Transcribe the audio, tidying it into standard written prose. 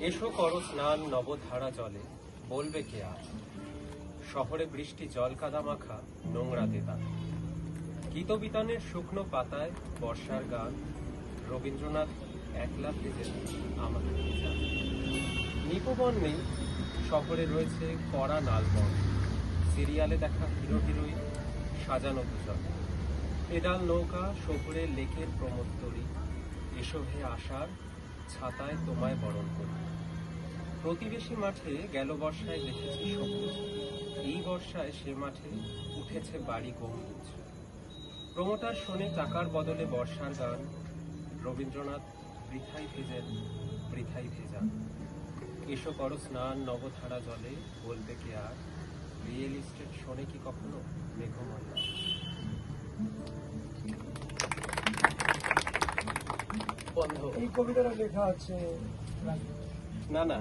এসো করো স্নান নবধারা জলে, বলবে কে আর? শহরে বৃষ্টি জল কাদা মাখা, নোংরা দেতা। গীতবিতানের শুকনো পাতায় বর্ষার গান, রবীন্দ্রনাথ একলা ভেজে আমাকে ভেজান। নিপবন নেই, শহরে রয়েছে কড়া নালবন, সিরিয়ালে দেখা হিরো হিরোইন সাজানো দুজন। পেডাল নৌকা শহুরে লেকের প্রমোত্তরী, এসো হে আশার ছাতায় তোমায় বরণ করি। প্রতিবেশী মাঠে গেল বর্ষায় দেখেছি সবুজ, এই বর্ষায় সে মাঠে উঠেছে বাড়ি গম্বুজ। প্রমোটার শোনে টাকার বদলে বর্ষার গান, রবীন্দ্রনাথ বৃথাই ভেজেন বৃথাই ভেজান। এসো করো স্নান নবধারা জলে, বলবে কে আর? রিয়েল এস্টেট শোনে কি কখনো মেঘমল্লা? এই কবিতাটা লেখা আছে না না,